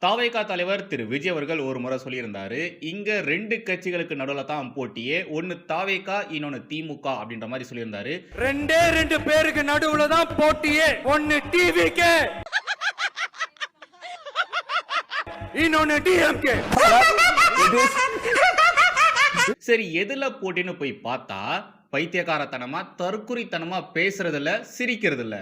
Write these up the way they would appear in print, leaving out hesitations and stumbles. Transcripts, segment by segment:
தாவேகா தலைவர் திரு விஜய் அவர்கள் ஒரு முறை சொல்லியிருந்தாரு, இங்க 2 கட்சிகளுக்கு நடுவுல தான் போட்டியே, ஒன்னு தாவேகா இன்னொன்னு திமுக அப்படின்ற மாதிரி சொல்லியிருந்தாரு. 2 பேருக்கு நடுவுல தான் போட்டியே, ஒன்னு டிவிகே இன்னொன்னு டிஎம்கே. சரி, எதுல போட்டின்னு போய் பார்த்தா பைத்தியக்காரத்தனமா தற்குறித்தனமா பேசுறதுல சிரிக்கிறதுல.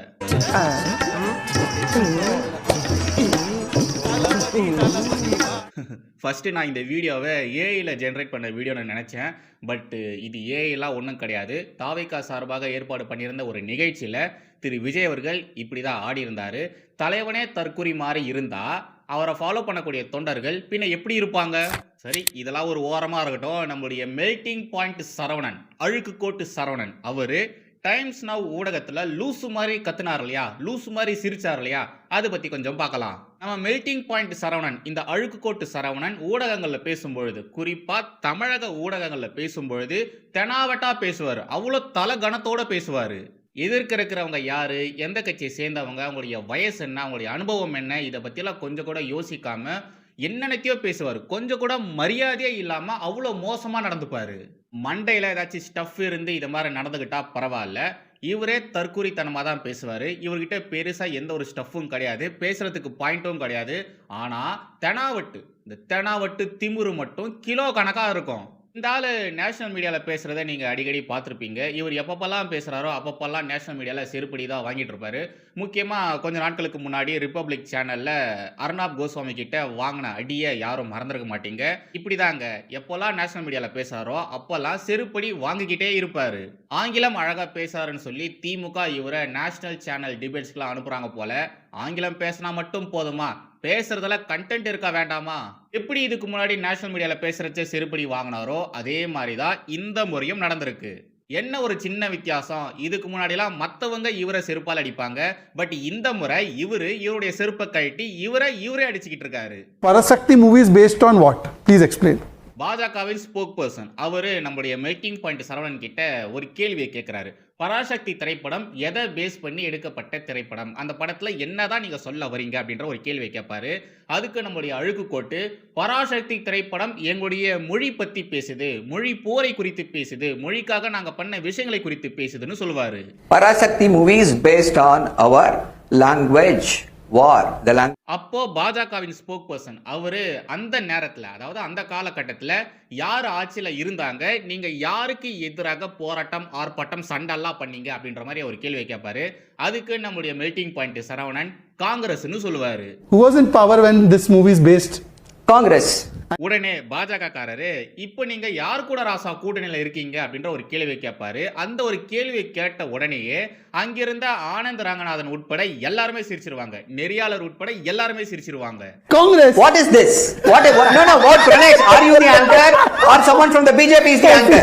ஃபர்ஸ்ட் நான் இந்த வீடியோவை ஏஐல ஜெனரேட் பண்ண வீடியோன்னு நினைச்சேன். பட் இது ஏஐலாம் ஒன்றும் கிடையாது. தாவேகா சார்பாக ஏற்பாடு பண்ணியிருந்த ஒரு நிகழ்ச்சியில் திரு விஜய் அவர்கள் இப்படி தான் ஆடி இருந்தார். தலைவனே தற்குறி மாதிரி இருந்தா அவரை ஃபாலோ பண்ணக்கூடிய தொண்டர்கள் பின்ன எப்படி இருப்பாங்க? சரி, இதெல்லாம் ஒரு ஓரமாக இருக்கட்டும். நம்முடைய மெல்டிங் பாயிண்ட் சரவணன், அழுக்கு கோட்டு சரவணன், அவரு டைம்ஸ் நவ் ஊடகத்துல லூசு மாதிரி கத்துனார் இல்லையா, லூசு மாதிரி சிரிச்சார் இல்லையா, அதை பத்தி கொஞ்சம் பார்க்கலாம். நம்ம மெல்டிங் பாயிண்ட் சரவணன், இந்த அழுக்கு கோட்டு சரவணன் ஊடகங்கள்ல பேசும்பொழுது, குறிப்பா தமிழக ஊடகங்கள்ல பேசும்பொழுது தெனாவட்டா பேசுவார். அவ்வளோ தலை கணத்தோட பேசுவார். எதிர்க்க இருக்கிறவங்க யாரு, எந்த கட்சியை சேர்ந்தவங்க, அவங்களுடைய வயசு என்ன, அவங்களுடைய அனுபவம் என்ன, இதை பற்றியெல்லாம் கொஞ்சம் கூட யோசிக்காம என்னென்னத்தையோ பேசுவார். கொஞ்சம் கூட மரியாதையே இல்லாமல் அவ்வளோ மோசமாக நடந்துப்பார். மண்டையில் ஏதாச்சும் ஸ்டஃப் இருந்து இதை மாதிரி நடந்துக்கிட்டா பரவாயில்ல, இவரே தற்குறித்தனமாக தான் பேசுவார். இவர்கிட்ட பெருசாக எந்த ஒரு ஸ்டஃப்பும் கிடையாது, பேசுகிறதுக்கு பாயிண்ட்டும் கிடையாது. ஆனால் தெனாவட்டு, இந்த தெனாவட்டு திமுரு மட்டும் கிலோ கணக்காக இருக்கும். இந்த ஆள் நேஷனல் மீடியாவில் பேசுகிறத நீங்கள் அடிக்கடி பார்த்துருப்பீங்க. இவர் எப்பப்பெல்லாம் பேசுகிறாரோ அப்பப்பெல்லாம் நேஷனல் மீடியாவில் செருப்படி தான் வாங்கிட்டு இருப்பாரு. முக்கியமாக கொஞ்சம் நாட்களுக்கு முன்னாடி ரிப்பப்ளிக் சேனலில் அர்னாப் கோஸ்வாமி கிட்ட வாங்கின அடியை யாரும் மறந்துருக்க மாட்டீங்க. இப்படி தாங்க, எப்போல்லாம் நேஷனல் மீடியாவில் பேசுகிறாரோ அப்போல்லாம் செருப்படி வாங்கிக்கிட்டே இருப்பார். ஆங்கிலம் அழகாக பேசுகிறாருன்னு சொல்லி திமுக இவரை நேஷனல் சேனல் டிபேட்ஸ்க்குலாம் அனுப்புகிறாங்க போல. ஆங்கிலம் பேசினா மட்டும் போதுமா? பேசுறதுல கண்டென்ட் இருக்க வேண்டாமா? எப்படி இதுக்கு முன்னாடி நேஷனல் மீடியால பேசுறச்ச செருப்படி வாங்கினாரோ அதே மாதிரி தான் இந்த முறையும் நடந்திருக்கு. என்ன ஒரு சின்ன வித்தியாசம், இதுக்கு முன்னாடிலாம் மற்றவங்க இவரை செருப்பால் அடிப்பாங்க. பட் இந்த முறை இவருடைய செருப்பை கழட்டி இவரே அடிச்சுக்கிட்டு இருக்காரு. Parasakthi movies based on what? Please explain. பாஜகவின் ஸ்போக் பர்சன் அவரு நம்முடைய மெல்டிங் பாயிண்ட் சரவணன் கிட்ட ஒரு கேள்வியை கேட்கிறாரு. பராசக்தி திரைப்படம் எதை பேஸ் பண்ணி எடுக்கப்பட்ட திரைப்படம், அந்த படத்துல என்னதான் நீங்க சொல்ல வரீங்க அப்படின்ற ஒரு கேள்வியை கேட்பாரு. அதுக்கு நம்முடைய அழுக்கு கோட்டு, பராசக்தி திரைப்படம் எங்களுடைய மொழி பத்தி பேசுது, மொழி போரை குறித்து பேசுது, மொழிக்காக நாங்க பண்ண விஷயங்களை குறித்து பேசுதுன்னு சொல்லுவாரு. Parasakthi movies based on our language war. அப்போ பாஜகவின் ஸ்போக் பர்சன் அவரு அந்த நேரத்துல, அதாவது அந்த காலகட்டத்தில் யார் ஆட்சியில இருந்தாங்க, நீங்க யாருக்கு எதிராக போராட்டம் ஆர்ப்பாட்டம் சண்டெல்லாம் பண்ணீங்க அப்படின்ற மாதிரி ஒரு கேள்வி கேட்பாரு. அதுக்கு நம்முடைய மெல்டிங் பாயிண்ட் சரவணன் காங்கிரஸ்னு சொல்லுவாரு. Who was in power when this movie is based? Congress. உடனே பாஜக காரரு, இப்போ நீங்க யார் கூட ராசா கூட்டணியில இருக்கீங்க அப்படின்ற ஒரு கேள்வி கேட்பாரு. அந்த ஒரு கேள்வி கேட்ட உடனேயே அங்கிருந்த ஆனந்த் ரங்கநாதன் உட்பட எல்லாருமே சிரிச்சிருவாங்க, நெறியாளர் உட்பட எல்லாருமே சிரிச்சிருவாங்க. Congress. What is this? What Pranesh, are you the anchor or someone from the BJP is the anchor?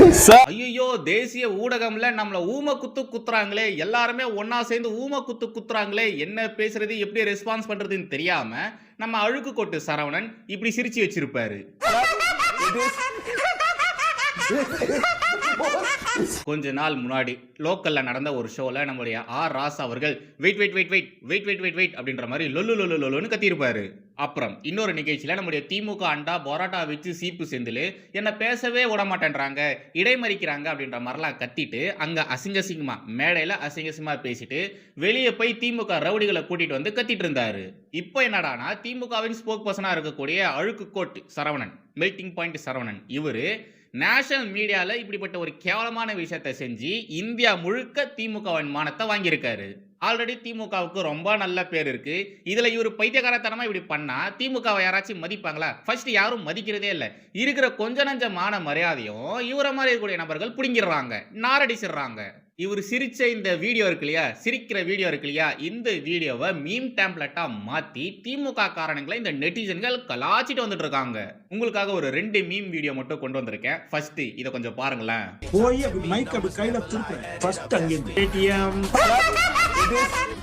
ஐயோ, தேசிய ஊடகம்ல நம்மள ஊம குத்துறாங்களே, எல்லாருமே ஒன்னா சேர்ந்து ஊம குத்துறாங்களே, என்ன பேசுறது எப்படி ரெஸ்பான்ஸ் பண்றதுன்னு தெரியாம நம்ம அழுக்கு கோட்டு சரவணன் இப்படி சிரிச்சு வச்சிருப்பாரு. கொஞ்ச நாள் முன்னாடி லோக்கல்ல நடந்த ஒரு ஷோல நம்முடைய ஆர் ராசா அவர்கள் வெயிட் அப்படின்ற மாதிரி லொல்லுன்னு கத்திருப்பாரு. அப்புறம் இன்னொரு நிகழ்ச்சியில நம்முடைய திமுக அண்டா பரோட்டா வச்சு சீப்பு செந்தில் என்ன பேசவே விட மாட்டேன்றாங்க, இடைமறிக்கிறாங்க அப்படின்ற மாதிரிலாம் கத்திட்டு அங்க அசிங்கசிங்கமா மேடையில அசிங்கசிங்கமா பேசிட்டு வெளியே போய் திமுக ரவுடிகளை கூட்டிட்டு வந்து கத்திட்டு இருந்தாரு. இப்போ என்னடானா திமுகவின் ஸ்போக் பர்சனா இருக்கக்கூடிய அழுக்கு கோட்டு சரவணன், மெல்டிங் பாயிண்ட் சரவணன், இவரு நேஷனல் மீடியால இப்படிப்பட்ட ஒரு கேவலமான விஷயத்தை செஞ்சு இந்தியா முழுக்க திமுகவின் மானத்தை வாங்கியிருக்காரு. ஆல்ரெடி திமுகவுக்கு ரொம்ப நல்ல பேர் இருக்கு. இதுல இவர் பைத்தியகாரத்தனமா இப்படி பண்ணா திமுகவை யாராச்சும் மதிப்பாங்களா? ஃபர்ஸ்ட் யாரும் மதிக்கிறதே இல்லை. இருக்கிற கொஞ்ச நஞ்சமான மரியாதையும் இவரை மாதிரி இருக்கக்கூடிய நபர்கள் புடிங்கிடுறாங்க, நாரடிச்சிடுறாங்க. இவர் சிரிச்ச இந்த வீடியோ இருக்கு இல்லையா, சிரிக்கிற வீடியோ இருக்கு இல்லையா, இந்த வீடியோவை மீம் டெம்ப்ளேட்டா மாத்தி திமுக காரணங்களை இந்த நெட்டிசன்கள் கலாச்சிட்டு வந்துட்டு இருக்காங்க. உங்களுக்காக ஒரு 2 மீம் வீடியோ மட்டும் கொண்டு வந்திருக்கேன். ஃபர்ஸ்ட் இத கொஞ்சம் பாருங்களேன். போய் மைக் அப்படி கையில திருப்பேன். ஃபர்ஸ்ட் அங்க இருந்து ஏடிஎம்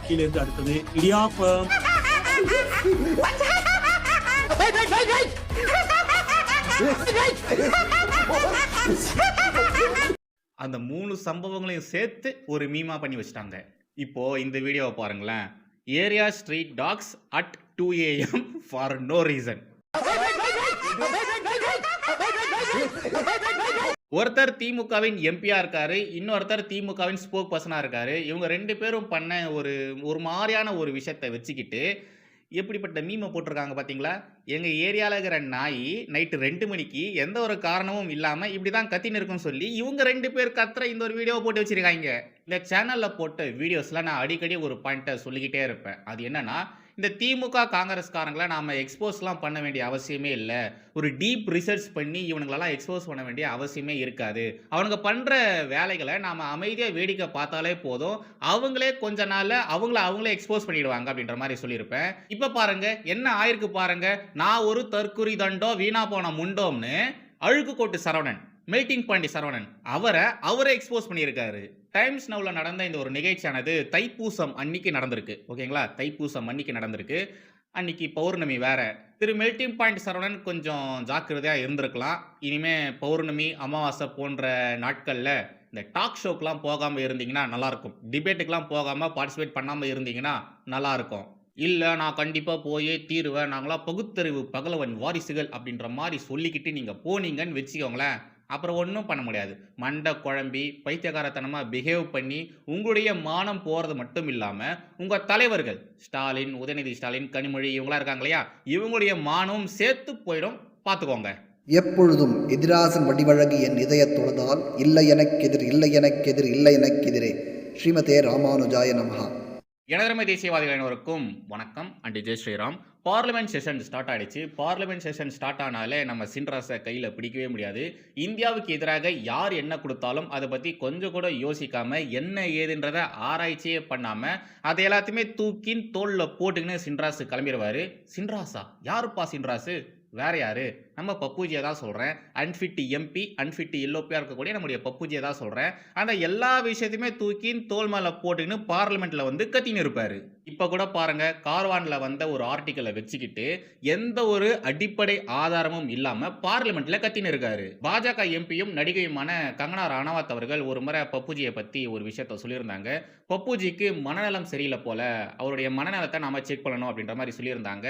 கீழ இருந்து அடுத்தது இடியாப்பம். அந்த 3 சம்பவங்களையும் சேர்த்து ஒரு மீமா பண்ணி வச்சிட்டாங்க. இப்போ இந்த வீடியோவை பாருங்களேன். Area street dogs at 2 AM for no reason. ஒருத்தர் திமுகவின் எம்பியா இருக்காரு, இன்னொருத்தர் திமுகவின் ஸ்போக் பர்சனா இருக்காரு. இவங்க 2 பேரும் பண்ண ஒரு மாதிரியான ஒரு விஷயத்தை வச்சுக்கிட்டு எப்படிப்பட்ட மீமை போட்டிருக்காங்க பார்த்தீங்களா? எங்க ஏரியால இருக்கிற நாய் நைட்டு 2 மணிக்கு எந்த ஒரு காரணமும் இல்லாம இப்படிதான் கத்தின்னு இருக்குன்னு சொல்லி இவங்க 2 பேர் கத்துற இந்த ஒரு வீடியோவை போட்டு வச்சிருக்காங்க. இந்த சேனல்ல போட்ட வீடியோஸ்ல நான் அடிக்கடி ஒரு பாயிண்ட்டை சொல்லிக்கிட்டே இருப்பேன். அது என்னன்னா, இந்த திமுக காங்கிரஸ்காரங்களை நாம எக்ஸ்போஸ்லாம் பண்ண வேண்டிய அவசியமே இல்லை. ஒரு டீப் ரிசர்ச் பண்ணி இவனுங்களெல்லாம் எக்ஸ்போஸ் பண்ண வேண்டிய அவசியமே இருக்காது. அவனுங்க பண்ற வேலைகளை நாம அமைதியா வேடிக்கை பார்த்தாலே போதும், அவங்களே கொஞ்ச நாள்ல அவங்களே எக்ஸ்போஸ் பண்ணிடுவாங்க அப்படின்ற மாதிரி சொல்லியிருப்பேன். இப்ப பாருங்க என்ன ஆயிருக்கு பாருங்க. நான் ஒரு தற்குறி தண்டோ வீணா போன முண்டோம்னு அழுக்குக்கோட்டு சரவணன், மெல்டிங் பாண்டி சரவணன் அவரை எக்ஸ்போஸ் பண்ணியிருக்காரு. டைம்ஸ் நவுல நடந்த இந்த ஒரு நிகழ்ச்சியானது தைப்பூசம் அன்னைக்கு நடந்திருக்கு. ஓகேங்களா? தைப்பூசம் அன்னைக்கு நடந்திருக்கு. அன்னைக்கு பௌர்ணமி வேற. திரு மெல்டிங் பாயிண்ட் சரவணன் கொஞ்சம் ஜாக்கிரதையா இருந்திருக்கலாம். இனிமே பௌர்ணமி, அமாவாசை போன்ற நாட்கள்ல இந்த டாக் ஷோக்கெல்லாம் போகாம இருந்தீங்கன்னா நல்லா இருக்கும். டிபேட்டுக்கெல்லாம் போகாம பார்ட்டிசிபேட் பண்ணாம இருந்தீங்கன்னா நல்லா இருக்கும். இல்ல நான் கண்டிப்பா போயே தீருவேன், நாங்களாம் பகுத்தறிவு பகலவன் வாரிசுகள் அப்படின்ற மாதிரி சொல்லிக்கிட்டு நீங்க போனீங்கன்னு வச்சுக்கோங்களேன், அப்புறம் ஒன்றும் பண்ண முடியாது. மண்டை குழம்பி பைத்தியக்காரத்தனமா பிஹேவ் பண்ணி உங்களுடைய மானம் போறது மட்டும் இல்லாம உங்க தலைவர்கள் ஸ்டாலின், உதயநிதி ஸ்டாலின், கனிமொழி இவங்களா இருக்காங்க இல்லையா, இவங்களுடைய மானமும் சேர்த்து போயிடும். பார்த்துக்கோங்க. எப்பொழுதும் எதிராசன் வடிவழகு என் இதயத் தொழுதால் இல்லை எனக்கெதிர் இல்லை எனக்கெதிர் இல்லை எனக்கெதிரே. ஸ்ரீமதே ராமானுஜாய நமஹா. எனதருமை தேசியவாதிகள் அனைவருக்கும் வணக்கம் அண்ட் ஜெய் ஸ்ரீராம். பார்லிமெண்ட் செஷன் ஸ்டார்ட் ஆயிடுச்சு. பார்லிமெண்ட் செஷன் ஸ்டார்ட் ஆனாலே நம்ம சின்ராஸை கையில் பிடிக்கவே முடியாது. இந்தியாவுக்கு எதிராக யார் என்ன கொடுத்தாலும் அதை பற்றி கொஞ்சம் கூட யோசிக்காம என்ன ஏதுன்றதை ஆராய்ச்சியே பண்ணாம அதை எல்லாத்தையுமே தூக்கின் தோளில் போட்டுக்கின்னு சின்ராசு கிளம்பிடுவாரு. சின்ராஸா? யாருப்பா சின்ராசு? வேற யாரு? நம்ம பப்புஜியை தான் சொல்கிறேன். அன்ஃபிட் எம்பி, அன்ஃபிட் எல்லோப்பியாக இருக்கக்கூடிய நம்முடைய பப்புஜியை தான் சொல்கிறேன். அந்த எல்லா விஷயத்தையுமே தூக்கி தோல் மேலே போட்டுக்கின்னு பார்லிமெண்ட்டில் வந்து கத்தின்னு இருப்பார். இப்போ கூட பாருங்க, கார்வானில் வந்த ஒரு ஆர்டிக்கலை வச்சுக்கிட்டு எந்த ஒரு அடிப்படை ஆதாரமும் இல்லாமல் பார்லிமெண்ட்டில் கத்தின்னு இருக்காரு. பாஜக எம்பியும் நடிகையுமான கங்கனா ராணாவத் அவர்கள் ஒரு முறை பப்புஜியை பற்றி ஒரு விஷயத்த சொல்லியிருந்தாங்க. பப்புஜிக்கு மனநலம் சரியில்லை போல, அவருடைய மனநலத்தை நாம செக் பண்ணணும் அப்படின்ற மாதிரி சொல்லியிருந்தாங்க.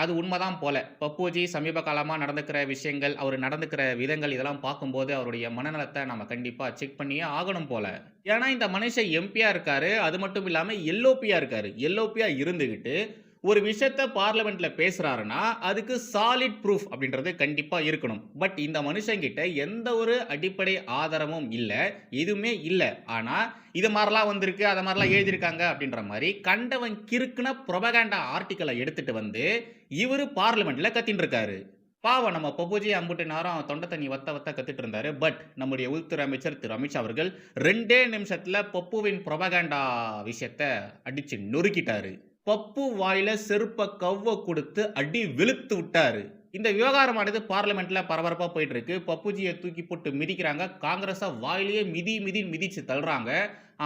அது உண்மைதான் போல. பப்புஜி சமீப காலமாக நடந்துக்கிற விஷயங்கள், அவர் நடந்துக்கிற விதங்கள் இதெல்லாம் பார்க்கும்போது அவருடைய மனநலத்தை நம்ம கண்டிப்பாக செக் பண்ணியே ஆகணும் போல. ஏன்னா இந்த மனுஷன் எம்பியா இருக்காரு, அது மட்டும் இல்லாமல் எல்ஓபியா இருக்காரு. எல்ஓபியா இருந்துகிட்டு ஒரு விஷயத்த பார்லிமெண்ட்ல பேசுறாருன்னா அதுக்கு சாலிட் ப்ரூஃப் அப்படின்றது கண்டிப்பா இருக்கணும். பட் இந்த மனுஷங்கிட்ட எந்த ஒரு அடிப்படை ஆதாரமும் இல்லை, எதுவுமே இல்லை. ஆனா இது மாதிரிலாம் வந்திருக்கு, அதை மாதிரிலாம் எழுதியிருக்காங்க அப்படின்ற மாதிரி கண்டவன் கிறுக்குன புரோபகண்டா ஆர்டிக்கலை எடுத்துட்டு வந்து இவரு பார்லிமெண்ட்ல கத்தின்னு இருக்காரு. பாவம் நம்ம பப்புஜி அம்புட்டு நேரம் தொண்டை தண்ணி வத்த கத்துட்டு இருந்தாரு. பட் நம்முடைய உள்துறை அமைச்சர் திரு அமித்ஷா அவர்கள் 2 நிமிஷத்துல பப்புவின் புரோபகண்டா விஷயத்தை அடிச்சு நொறுக்கிட்டாரு. பப்பு வாயில செருப்ப கவ்வ கொடுத்து அடி வெளுத்து விட்டாரு. இந்த விவகாரமானது பார்லிமெண்ட்ல பரபரப்பா போயிட்டு இருக்கு. பப்புஜியை தூக்கி போட்டு மிதிக்கிறாங்க. காங்கிரஸை வாயிலேயே மிதிச்சு தள்ளுறாங்க.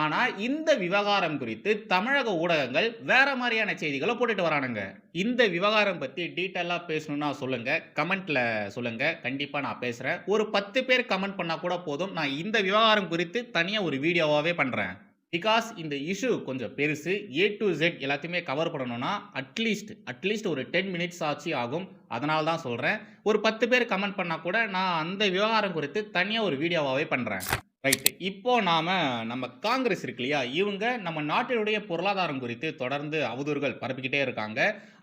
ஆனா இந்த விவகாரம் குறித்து தமிழக ஊடகங்கள் வேற மாதிரியான செய்திகளை போட்டுட்டு வரானுங்க. இந்த விவகாரம் பத்தி டீட்டெயிலா பேசணும்னா சொல்லுங்க, கமெண்ட்ல சொல்லுங்க, கண்டிப்பா நான் பேசுறேன். ஒரு 10 பேர் கமெண்ட் பண்ணா கூட போதும், நான் இந்த விவகாரம் குறித்து தனியா ஒரு வீடியோவாவே பண்றேன். பிகாஸ் இந்த இஷ்யூ கொஞ்சம் பெருசு. A to Z எல்லாத்தையுமே கவர் பண்ணணும்னா அட்லீஸ்ட் ஒரு 10 மினிட்ஸ் ஆச்சு ஆகும். அதனால தான் சொல்கிறேன். ஒரு 10 பேர் கமெண்ட் பண்ணால் கூட நான் அந்த விவகாரம் குறித்து தனியாக ஒரு வீடியோவாகவே பண்ணுறேன். ரைட்டு. இப்போ நம்ம காங்கிரஸ் இருக்கு இல்லையா, இவங்க நம்ம நாட்டினுடைய பொருளாதாரம் குறித்து தொடர்ந்து அவதூறுகள் பரப்பிக்கிட்டே இருக்காங்க.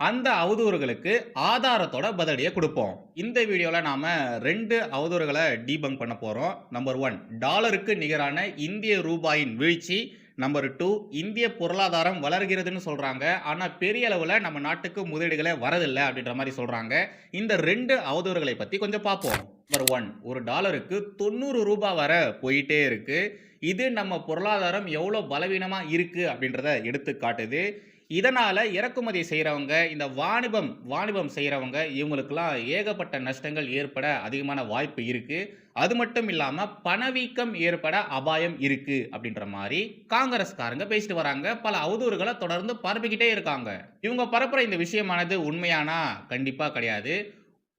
அந்த அவதூறுகளுக்கு ஆதாரத்தோட பதிலடியை கொடுப்போம். இந்த வீடியோவில் நாம் 2 அவதூறுகளை டீபங்க் பண்ண போகிறோம். நம்பர் 1, டாலருக்கு நிகரான இந்திய ரூபாயின் வீழ்ச்சி. நம்பர் 2, இந்திய பொருளாதாரம் வளர்கிறதுன்னு சொல்றாங்க, ஆனா பெரிய அளவுல நம்ம நாட்டுக்கு முதலீடுகளே வரதில்லை அப்படின்ற மாதிரி சொல்றாங்க. இந்த 2 அவதூறுகளை பத்தி கொஞ்சம் பார்ப்போம். நம்பர் 1, ஒரு டாலருக்கு 90 ரூபாய் வரை போயிட்டே இருக்கு. இது நம்ம பொருளாதாரம் எவ்வளவு பலவீனமா இருக்கு அப்படின்றத எடுத்து காட்டுது. இதனால இறக்குமதி செய்யறவங்க, இந்த வாணிபம் செய்யறவங்க, இவங்களுக்கெல்லாம் ஏகப்பட்ட நஷ்டங்கள் ஏற்பட அதிகமான வாய்ப்பு இருக்கு. அது மட்டும் இல்லாம பணவீக்கம் ஏற்பட அபாயம் இருக்கு அப்படின்ற மாதிரி காங்கிரஸ்காரங்க பேசிட்டு வராங்க. பல அவதூறுகளை தொடர்ந்து பரப்பிக்கிட்டே இருக்காங்க. இவங்க பரப்புற இந்த விஷயமானது உண்மையானா கண்டிப்பா கிடையாது.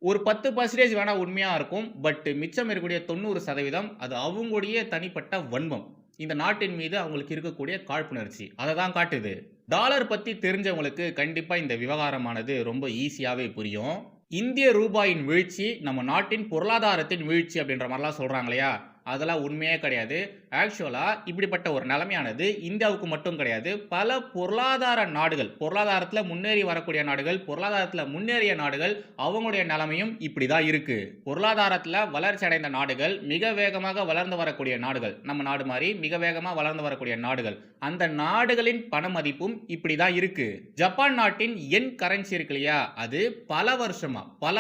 ஒரு 10% வேணா உண்மையா இருக்கும். பட் மிச்சம் இருக்கக்கூடிய 90% அது அவங்களுடைய தனிப்பட்ட வன்மம். இந்த நாட்டின் மீது அவங்களுக்கு இருக்கக்கூடிய காழ்ப்புணர்ச்சி அதை தான் காட்டுது. டாலர் பத்தி தெரிஞ்சவங்களுக்கு கண்டிப்பா இந்த விவகாரமானது ரொம்ப ஈஸியாவே புரியும். இந்திய ரூபாயின் வீழ்ச்சி நம்ம நாட்டின் பொருளாதாரத்தின் வீழ்ச்சி அப்படின்ற மாதிரிலாம் சொல்றாங்க இல்லையா, அதெல்லாம் உண்மையே கிடையாது. ஆக்சுவலா இப்படிப்பட்ட ஒரு நிலைமையானது இந்தியாவுக்கு மட்டும் கிடையாது, பல பொருளாதார நாடுகள், பொருளாதாரத்துல முன்னேறி வரக்கூடிய நாடுகள், பொருளாதாரத்துல முன்னேறிய நாடுகள், அவங்களுடைய நிலைமையும் இப்படிதான் இருக்கு. பொருளாதாரத்துல வளர்ச்சி அடைந்த நாடுகள், மிக வேகமாக வளர்ந்து வரக்கூடிய நாடுகள், நம்ம நாடு மாதிரி மிக வேகமா வளர்ந்து வரக்கூடிய நாடுகள், அந்த நாடுகளின் பண மதிப்பும் இப்படிதான் இருக்கு. ஜப்பான் நாட்டின் என் கரன்சி இருக்கு இல்லையா, அது பல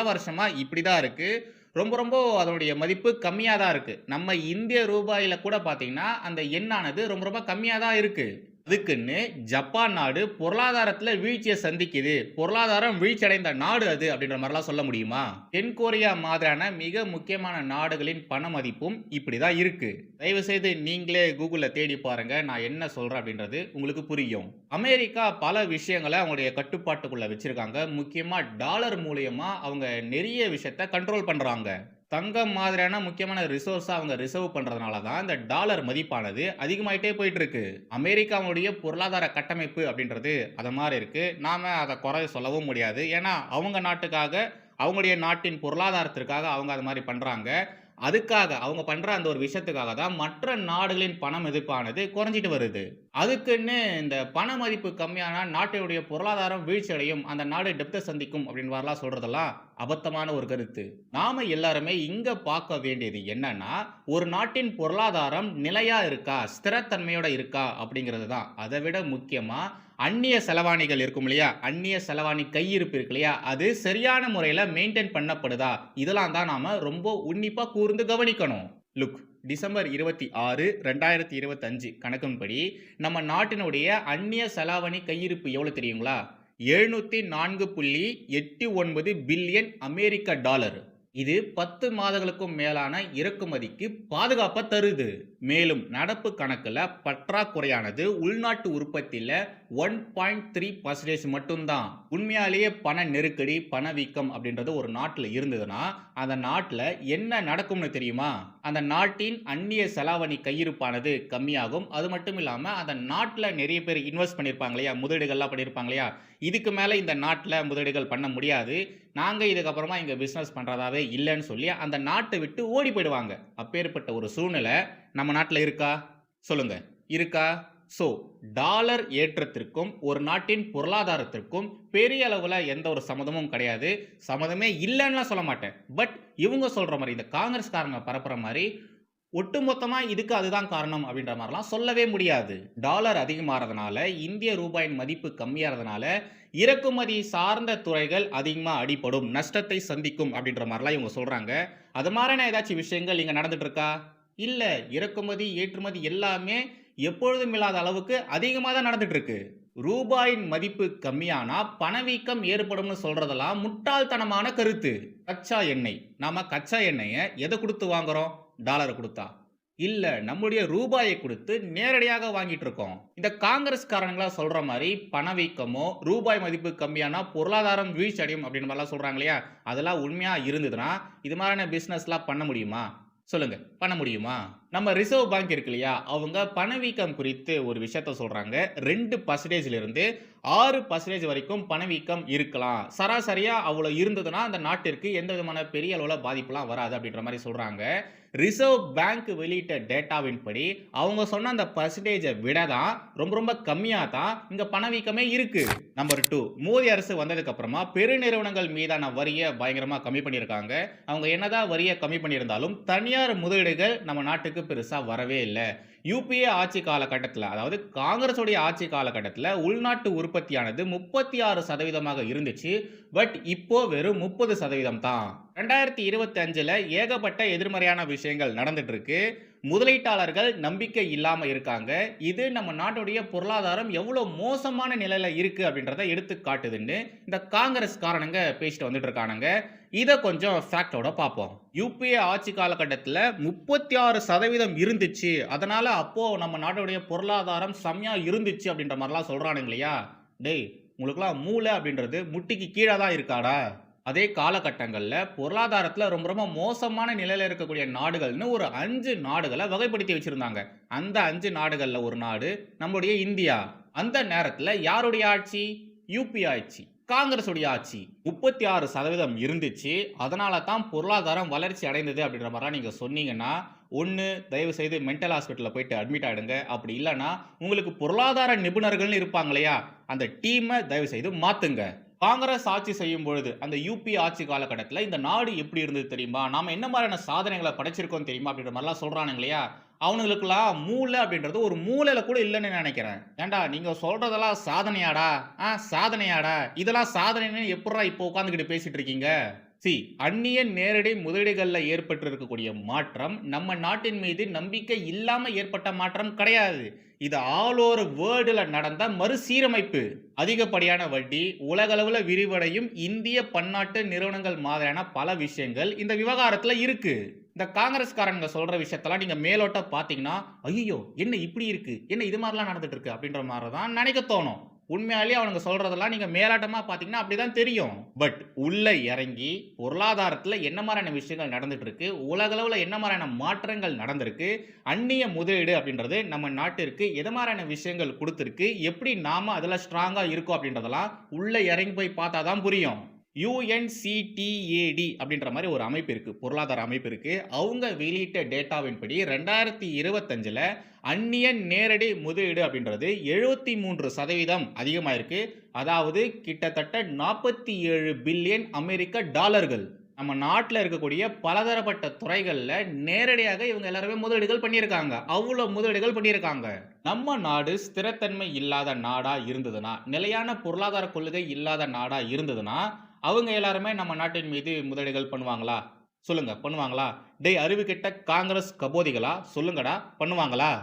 வருஷமா இப்படிதான் இருக்கு. ரொம்ப அதனுடைய மதிப்பு கம்மியாக தான் இருக்குது. நம்ம இந்திய ரூபாயில் கூட பார்த்தீங்கன்னா அந்த எண்ணானது ரொம்ப கம்மியாக தான் இருக்குது. அதுக்குன்னு ஜப்பான் நாடு பொருளாதாரத்தில் வீழ்ச்சியை சந்திக்குது, பொருளாதாரம் வீழ்ச்சி அடைந்த நாடு அது அப்படின்ற மாதிரிலாம் சொல்ல முடியுமா? தென்கொரியா மாதிரியான மிக முக்கியமான நாடுகளின் பண மதிப்பும் இப்படி தான் இருக்கு. தயவு செய்து நீங்களே கூகுளில் தேடி பாருங்க, நான் என்ன சொல்றேன் அப்படின்றது உங்களுக்கு புரியும். அமெரிக்கா பல விஷயங்களை அவங்களுடைய கட்டுப்பாட்டுக்குள்ள வச்சிருக்காங்க. முக்கியமா டாலர் மூலியமா அவங்க நிறைய விஷயத்த கண்ட்ரோல் பண்றாங்க. தங்கம் மாதிரியான முக்கியமான ரிசோர்ஸை அவங்க ரிசர்வ் பண்றதுனால தான் இந்த டாலர் மதிப்பானது அதிகமாயிட்டே போயிட்டு இருக்கு. அமெரிக்காவுடைய பொருளாதார கட்டமைப்பு அப்படின்றது அது மாதிரி இருக்கு. நாம அதை குறை சொல்லவும் முடியாது. ஏன்னா அவங்க நாட்டுக்காக, அவங்களுடைய நாட்டின் பொருளாதாரத்திற்காக அவங்க அது மாதிரி பண்றாங்க. அதுக்காக அவங்க பண்ற அந்த ஒரு விஷயத்துக்காக தான் மற்ற நாடுகளின் பண மதிப்பானது குறைஞ்சிட்டு வருது. அதுக்குன்னு இந்த பண மதிப்பு கம்மியான நாட்டினுடைய பொருளாதாரம் வீழ்ச்சி அடையும், அந்த நாடு டெப்தை சந்திக்கும் அப்படின்னு வரலாம் சொல்றதெல்லாம் அபத்தமான ஒரு கருத்து. நாம எல்லாருமே இங்க பார்க்க வேண்டியது என்னன்னா, ஒரு நாட்டின் பொருளாதாரம் நிலையா இருக்கா, ஸ்திரத்தன்மையோட இருக்கா அப்படிங்கிறது தான். அதை விட முக்கியமா அந்நிய செலவாணிகள் இருக்கும் இல்லையா, அந்நிய செலவாணி கையிருப்பு இருக்கு இல்லையா, அது சரியான முறையில் மெயின்டைன் பண்ணப்படுதா, இதெல்லாம் தான் நாம ரொம்ப உன்னிப்பா கூர்ந்து கவனிக்கணும். லுக், டிசம்பர் 26, 2025 கணக்கின்படி நம்ம நாட்டினுடைய அந்நிய செலாவணி கையிருப்பு எவ்வளவு தெரியுங்களா? 704.89 பில்லியன் அமெரிக்க டாலர். இது 10 மாதங்களுக்கும் மேலான இறக்குமதிக்கு பாதுகாப்பை தருது. மேலும் நடப்பு கணக்குல பற்றாக்குறையானது உள்நாட்டு உற்பத்தியில 1.3% மட்டும்தான். உண்மையாலேயே பண நெருக்கடி, பணவீக்கம் அப்படின்றது ஒரு நாட்டில் இருந்ததுன்னா அந்த நாட்டில் என்ன நடக்கும்னு தெரியுமா? அந்த நாட்டின் அந்நிய செலாவணி கையிருப்பானது கம்மியாகும். அது மட்டும் இல்லாமல் அந்த நாட்டில் நிறைய பேர் இன்வெஸ்ட் பண்ணியிருப்பாங்க இல்லையா, முதலீடுகள்லாம் பண்ணியிருப்பாங்க இல்லையா, இதுக்கு மேலே இந்த நாட்டில் முதலீடுகள் பண்ண முடியாது, நாங்கள் இதுக்கப்புறமா இங்கே பிஸ்னஸ் பண்ணுறதாவே இல்லைன்னு சொல்லி அந்த நாட்டை விட்டு ஓடி போயிடுவாங்க. அப்பேற்பட்ட ஒரு சூழ்நிலை நம்ம நாட்டில் இருக்கா? சொல்லுங்க, இருக்கா? ஸோ டாலர் ஏற்றத்திற்கும் ஒரு நாட்டின் பொருளாதாரத்திற்கும் பெரிய அளவில் எந்த ஒரு சம்மதமும் கிடையாது. சம்மதமே இல்லைன்னா சொல்ல மாட்டேன். பட் இவங்க சொல்கிற மாதிரி, இந்த காங்கிரஸ்காரங்க பரப்புற மாதிரி ஒட்டுமொத்தமாக இதுக்கு அதுதான் காரணம் அப்படின்ற மாதிரிலாம் சொல்லவே முடியாது. டாலர் அதிகமாகிறதுனால, இந்திய ரூபாயின் மதிப்பு கம்மியாகிறதுனால இறக்குமதி சார்ந்த துறைகள் அதிகமாக அடிபடும், நஷ்டத்தை சந்திக்கும் அப்படின்ற மாதிரிலாம் இவங்க சொல்கிறாங்க. அது மாதிரியான ஏதாச்சும் விஷயங்கள் இங்கே நடந்துட்டு இருக்கா? இல்லை, இறக்குமதி ஏற்றுமதி எல்லாமே எப்பொழுதும் இல்லாத அளவுக்கு அதிகமாக தான் நடந்துட்டு இருக்கு. ரூபாயின் மதிப்பு கம்மியானா பணவீக்கம் ஏற்படும்னு சொல்றதெல்லாம் முட்டாள்தனமான கருத்து. கச்சா எண்ணெய், நாம கச்சா எண்ணெயை எதை கொடுத்து வாங்குறோம்? டாலரை கொடுத்தா? இல்ல, நம்முடைய ரூபாயை கொடுத்து நேரடியாக வாங்கிட்டு இருக்கோம். இந்த காங்கிரஸ்காரங்களா சொல்ற மாதிரி பணவீக்கமோ ரூபாய் மதிப்பு கம்மியானா பொருளாதாரம் வீழ்ச்சி அடையும் அப்படின்னு மாதிரிலாம் சொல்றாங்க இல்லையா, அதெல்லாம் உண்மையா இருந்ததுன்னா இது மாதிரியான பிசினஸ்லாம் பண்ண முடியுமா? சொல்லுங்க, பண்ண முடியுமா? நம்ம ரிசர்வ் பேங்க் இருக்கு இல்லையா, அவங்க பணவீக்கம் குறித்து ஒரு விஷயத்த சொல்றாங்க. 2% இருந்து 6% வரைக்கும் பணவீக்கம் இருக்கலாம். சராசரியா அவ்வளவு இருந்ததுன்னா அந்த நாட்டிற்கு எந்த விதமான பெரிய அளவுல பாதிப்புலாம் வராது அப்படின்ற மாதிரி சொல்றாங்க. ரிசர்வ் பேங்க் வெளியிட்ட டேட்டாவின் படி அவங்க சொன்ன அந்த பர்சன்டேஜை விட தான் ரொம்ப கம்மியாக தான் இங்க பணவீக்கமே இருக்கு. நம்பர் 2, மோடி அரசு வந்ததுக்கு அப்புறமா பெருநிறுவனங்கள் மீதான வரியை பயங்கரமா கம்மி பண்ணியிருக்காங்க. அவங்க என்னதான் வரியை கம்மி பண்ணியிருந்தாலும் தனியார் முதலீடுகள் நம்ம நாட்டுக்கு பெருசா வரவே இல்லை. யூபிஏ ஆட்சி காலகட்டத்தில், அதாவது காங்கிரஸுடைய ஆட்சி காலகட்டத்தில் உள்நாட்டு உற்பத்தியானது 36% இருந்துச்சு. பட் இப்போ வெறும் 30% தான். 2025 ஏகப்பட்ட எதிர்மறையான விஷயங்கள் நடந்துட்டு இருக்கு. முதலீட்டாளர்கள் நம்பிக்கை இல்லாம இருக்காங்க. இது நம்ம நாட்டுடைய பொருளாதாரம் எவ்வளவு மோசமான நிலையில இருக்கு அப்படின்றத எடுத்து காட்டுதுன்னு இந்த காங்கிரஸ் காரணங்க பேசிட்டு வந்துட்டு இருக்கானுங்க. இதை கொஞ்சம் ஃபேக்டோட பார்ப்போம். யூபிஏ ஆட்சி காலகட்டத்தில் 36% இருந்துச்சு, அதனால அப்போ நம்ம நாட்டுடைய பொருளாதாரம் செம்மையா இருந்துச்சு அப்படின்ற மாதிரிலாம் சொல்றானுங்க இல்லையா. டேய், உங்களுக்குலாம் மூளை அப்படின்றது முட்டிக்கு கீழே தான் இருக்காடா? அதே காலகட்டங்களில் பொருளாதாரத்தில் ரொம்ப ரொம்ப மோசமான நிலையில் இருக்கக்கூடிய நாடுகள்னு ஒரு 5 நாடுகளை வகைப்படுத்தி வச்சிருந்தாங்க. அந்த 5 நாடுகளில் ஒரு நாடு நம்முடைய இந்தியா. அந்த நேரத்தில் யாருடைய ஆட்சி? யூபி ஆட்சி, காங்கிரஸ் உடைய ஆட்சி. 36% இருந்துச்சு. அதனால தான் பொருளாதாரம் வளர்ச்சி அடைந்தது அப்படின்ற மாதிரிலாம் நீங்க சொன்னீங்கன்னா, ஒன்று தயவு செய்து மென்டல் ஹாஸ்பிட்டலில் போயிட்டு அட்மிட் ஆகிடுங்க. அப்படி இல்லைன்னா உங்களுக்கு பொருளாதார நிபுணர்கள்னு இருப்பாங்க இல்லையா, அந்த டீமை தயவு செய்து மாத்துங்க. காங்கிரஸ் ஆட்சி செய்யும் பொழுது அந்த யூபி ஆட்சி காலகட்டத்தில் இந்த நாடு எப்படி இருந்தது தெரியுமா, நாம என்ன மாதிரியான சாதனைகளை படைச்சிருக்கோம் தெரியுமா அப்படின்ற மாதிரிலாம் சொல்றானுங்க இல்லையா, அவனுங்களுக்குலாம் மூளை அப்படின்றது ஒரு மூளையில கூட இல்லைன்னு நினைக்கிறேன். ஏண்டா நீங்க சொல்றதெல்லாம் சாதனையாடா? சாதனையாடா? இதெல்லாம் சாதனைன்னு எப்படா இப்போ உட்காந்துக்கிட்டு பேசிட்டு இருக்கீங்க? அந்நிய நேரடி முதலீடுகள்ல ஏற்பட்டு இருக்கக்கூடிய மாற்றம் நம்ம நாட்டின் மீது நம்பிக்கை இல்லாம ஏற்பட்ட மாற்றம் கிடையாது. இது ஆல் ஓவர் வேர்ல்டுல நடந்த மறுசீரமைப்பு. அதிகப்படியான வட்டி, உலகளவுல விரிவடையும் இந்திய பன்னாட்டு நிறுவனங்கள் மாதிரியான பல விஷயங்கள் இந்த விவகாரத்துல இருக்கு. இந்த காங்கிரஸ்காரங்க சொல்ற விஷயத்தெல்லாம் நீங்க மேலோட்ட பாத்தீங்கன்னா, ஐயோ என்ன இப்படி இருக்கு, என்ன இது மாதிரிலாம் நடந்துட்டு இருக்கு அப்படின்ற மாதிரி தான் நினைக்க தோணும். உண்மையாலேயே அவனுங்க சொல்றதெல்லாம் நீங்க மேலாட்டமா பாத்தீங்கன்னா அப்படிதான் தெரியும். பட் உள்ள இறங்கி பொருளாதாரத்துல என்ன மாதிரியான விஷயங்கள் நடந்துட்டு இருக்கு, உலகளவுல என்ன மாதிரியான மாற்றங்கள் நடந்திருக்கு, அந்நிய முதலீடு அப்படின்றது நம்ம நாட்டிற்கு எது மாதிரியான விஷயங்கள் கொடுத்திருக்கு, எப்படி நாம அதுல ஸ்ட்ராங்கா இருக்கோம் அப்படின்றதெல்லாம் உள்ள இறங்கி போய் பார்த்தாதான் புரியும். UNCTAD அப்படின்ற மாதிரி ஒரு அமைப்பு இருக்கு, பொருளாதார அமைப்பு இருக்கு. அவங்க வெளியிட்ட டேட்டாவின்படி 2025ல் அந்நிய நேரடி முதலீடு அப்படின்றது 73% அதிகமாயிருக்கு. அதாவது கிட்டத்தட்ட 47 பில்லியன் அமெரிக்க டாலர்கள். நம்ம நாட்டில் இருக்கக்கூடிய பலதரப்பட்ட துறைகளில் நேரடியாக இவங்க எல்லாருமே முதலீடுகள் பண்ணியிருக்காங்க. அவ்வளோ முதலீடுகள் பண்ணியிருக்காங்க. நம்ம நாடு ஸ்திரத்தன்மை இல்லாத நாடா இருந்ததுன்னா, நிலையான பொருளாதார கொள்கை இல்லாத நாடா இருந்ததுன்னா, அவங்க எல்லாருமே நம்ம நாட்டின் மீது முதலீடுகள் பண்ணுவாங்களா? சொல்லுங்க, பண்ணுவாங்களா? டேய் அறிவு கெட்ட காங்கிரஸ் கபோதிகளா, சொல்லுங்கடா, பண்ணுவாங்களா?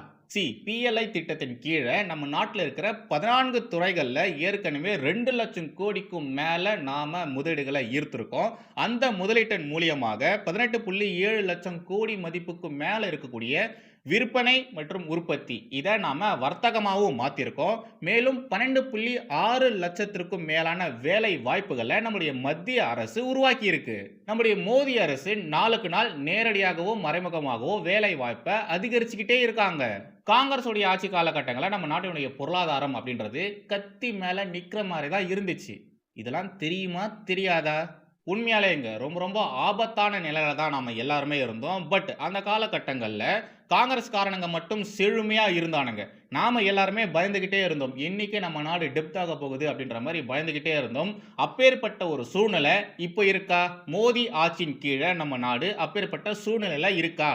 PLI திட்டத்தின் கீழே நம்ம நாட்டில் இருக்கிற 14 துறைகளில் ஏற்கனவே 2 லட்சம் கோடிக்கும் மேலே நாம முதலீடுகளை ஈர்த்திருக்கோம். அந்த முதலீட்டின் மூலியமாக 18.7 லட்சம் கோடி மதிப்புக்கு மேலே இருக்கக்கூடிய விற்பனை மற்றும் உற்பத்தி, இதை நாம வர்த்தகமாகவும் மாத்திருக்கோம். மேலும் 12.6 லட்சத்திற்கும் மேலான வேலை வாய்ப்புகளை நம்முடைய மத்திய அரசு உருவாக்கி இருக்கு. நம்முடைய மோடி அரசு நாளுக்கு நாள் நேரடியாகவோ மறைமுகமாகவோ வேலை வாய்ப்பை அதிகரிச்சுக்கிட்டே இருக்காங்க. காங்கிரஸ் உடைய ஆட்சி காலகட்டங்களில் நம்ம நாட்டினுடைய பொருளாதாரம் அப்படின்றது கத்தி மேல நிக்கிற மாதிரி தான் இருந்துச்சு. இதெல்லாம் தெரியுமா தெரியாதா? உண்மையாலேங்க ரொம்ப ரொம்ப ஆபத்தான நிலையில தான் நாம எல்லாருமே இருந்தோம். பட் அந்த காலகட்டங்களில் காங்கிரஸ்காரனுங்க மட்டும் செழுமையா இருந்தானுங்க. நாம எல்லாருமே பயந்துகிட்டே இருந்தோம். இன்னைக்கு நம்ம நாடு டெப்த் ஆக போகுது அப்படின்ற மாதிரி பயந்துகிட்டே இருந்தோம். அப்பேற்பட்ட ஒரு சூழ்நிலை இப்போ இருக்கா? மோடி ஆட்சியின் கீழே நம்ம நாடு அப்பேற்பட்ட சூழ்நிலையில இருக்கா?